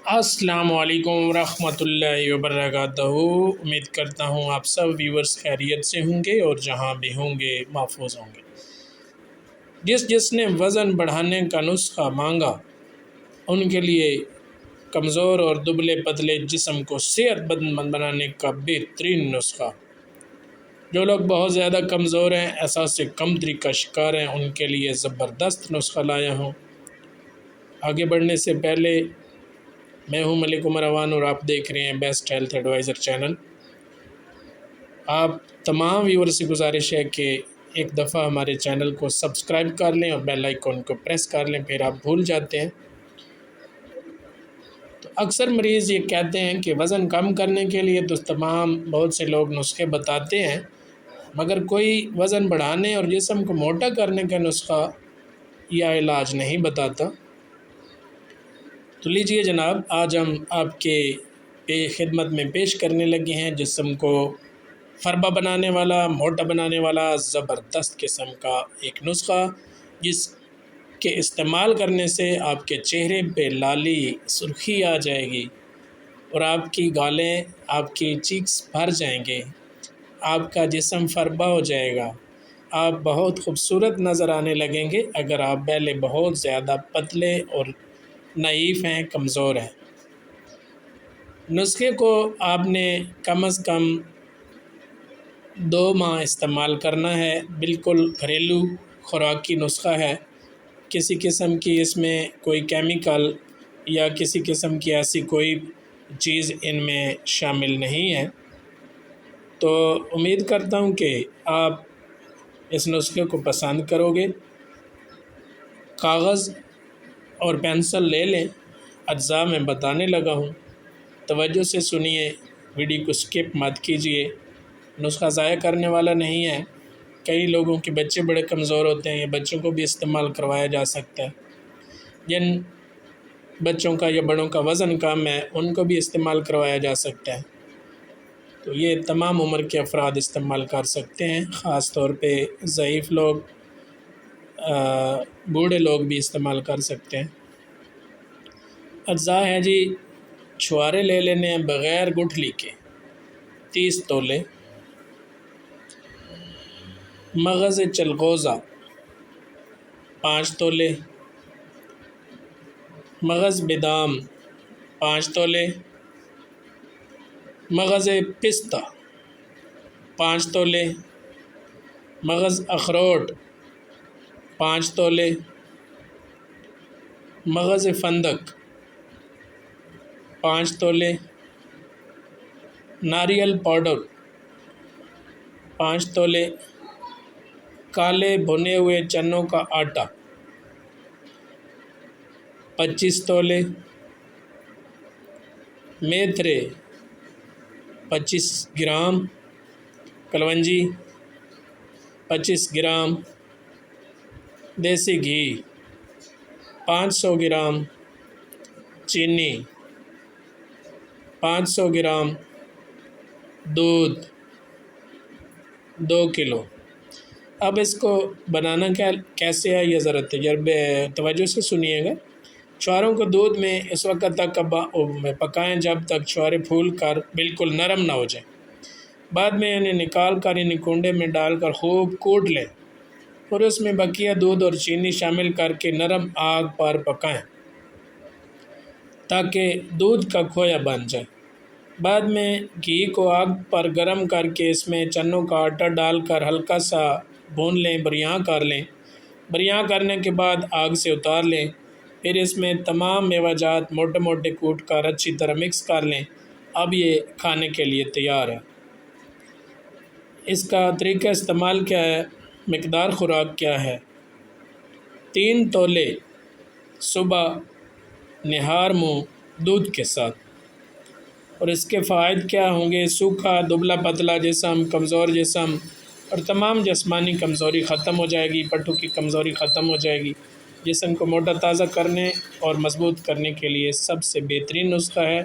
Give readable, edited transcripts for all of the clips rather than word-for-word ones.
السلام علیکم ورحمۃ اللہ وبرکاتہ۔ امید کرتا ہوں آپ سب ویورز خیریت سے ہوں گے اور جہاں بھی ہوں گے محفوظ ہوں گے۔ جس نے وزن بڑھانے کا نسخہ مانگا ان کے لیے کمزور اور دبلے پتلے جسم کو صحت مند بنانے کا بہترین نسخہ۔ جو لوگ بہت زیادہ کمزور ہیں، احساس کمتری کا شکار ہیں، ان کے لیے زبردست نسخہ لایا ہوں۔ آگے بڑھنے سے پہلے میں ہوں ملک عمر اوان اور آپ دیکھ رہے ہیں بیسٹ ہیلتھ ایڈوائزر چینل۔ آپ تمام ویور سے گزارش ہے کہ ایک دفعہ ہمارے چینل کو سبسکرائب کر لیں اور بیل آئیکن کو پریس کر لیں، پھر آپ بھول جاتے ہیں۔ تو اکثر مریض یہ کہتے ہیں کہ وزن کم کرنے کے لیے تو بہت سے لوگ نسخے بتاتے ہیں، مگر کوئی وزن بڑھانے اور جسم کو موٹا کرنے کا نسخہ یا علاج نہیں بتاتا۔ تو لیجئے جناب، آج ہم آپ کے خدمت میں پیش کرنے لگے ہیں جسم کو فربا بنانے والا، موٹا بنانے والا زبردست قسم کا ایک نسخہ، جس کے استعمال کرنے سے آپ کے چہرے پہ لالی سرخی آ جائے گی اور آپ کی گالیں، آپ کی چیکس بھر جائیں گے، آپ کا جسم فربا ہو جائے گا، آپ بہت خوبصورت نظر آنے لگیں گے اگر آپ پہلے بہت زیادہ پتلے اور نحیف ہیں، کمزور ہیں۔ نسخے کو آپ نے کم از کم 2 ماہ استعمال کرنا ہے۔ بالکل گھریلو خوراکی نسخہ ہے، کسی قسم کی اس میں کوئی کیمیکل یا کسی قسم کی ایسی کوئی چیز ان میں شامل نہیں ہے۔ تو امید کرتا ہوں کہ آپ اس نسخے کو پسند کرو گے۔ کاغذ اور پینسل لے لیں، اجزاء میں بتانے لگا ہوں، توجہ سے سنیے، ویڈیو کو سکپ مت کیجیے۔ نسخہ ضائع کرنے والا نہیں ہے۔ کئی لوگوں کے بچے بڑے کمزور ہوتے ہیں، یہ بچوں کو بھی استعمال کروایا جا سکتا ہے۔ جن بچوں کا یا بڑوں کا وزن کم ہے ان کو بھی استعمال کروایا جا سکتا ہے۔ تو یہ تمام عمر کے افراد استعمال کر سکتے ہیں، خاص طور پہ ضعیف لوگ، بوڑھے لوگ بھی استعمال کر سکتے ہیں۔ اجزاء ہیں جی، چھوارے لے لینے ہیں بغیر گٹھلی کے 30 تولے، مغز چلغوزہ 5 تولے، مغز بادام 5 تولے، مغز پستہ 5 تولے، مغز اخروٹ 5 تولے، مغز فندق 5 تولے، ناریل پاؤڈر 5 تولے، کالے بھنے ہوئے چنوں کا آٹا 25 تولے، میتھرے 25 گرام، کلونجی 25 گرام، دیسی گھی 500 گرام، چینی 500 گرام، دودھ 2 کلو۔ اب اس کو بنانا کیسے ہے یہ ذرا توجہ سے سنیے گا۔ چھواروں کو دودھ میں اس وقت تک پکائیں جب تک چھوارے پھول کر بالکل نرم نہ ہو جائیں۔ بعد میں انہیں نکال کر انہیں کنڈے میں ڈال کر خوب کوٹ لیں اور اس میں بقیہ دودھ اور چینی شامل کر کے نرم آگ پر پکائیں تاکہ دودھ کا کھویا بن جائے۔ بعد میں گھی کو آگ پر گرم کر کے اس میں چنوں کا آٹا ڈال کر ہلکا سا بھون لیں، بریاں کر لیں۔ بریاں کرنے کے بعد آگ سے اتار لیں، پھر اس میں تمام میوہ جات موٹے موٹے کوٹ کر اچھی طرح مکس کر لیں۔ اب یہ کھانے کے لیے تیار ہے۔ اس کا طریقہ استعمال کیا ہے، مقدار خوراک کیا ہے؟ 3 تولے صبح نہار منہ دودھ کے ساتھ۔ اور اس کے فوائد کیا ہوں گے؟ سوکھا دبلا پتلا جسم، کمزور جسم اور تمام جسمانی کمزوری ختم ہو جائے گی، پٹھوں کی کمزوری ختم ہو جائے گی۔ جسم کو موٹا تازہ کرنے اور مضبوط کرنے کے لیے سب سے بہترین نسخہ ہے۔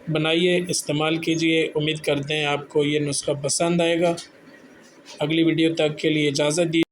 بنائیے، استعمال کیجئے۔ امید کرتے ہیں آپ کو یہ نسخہ پسند آئے گا۔ اگلی ویڈیو تک کے لیے اجازت دیجیے۔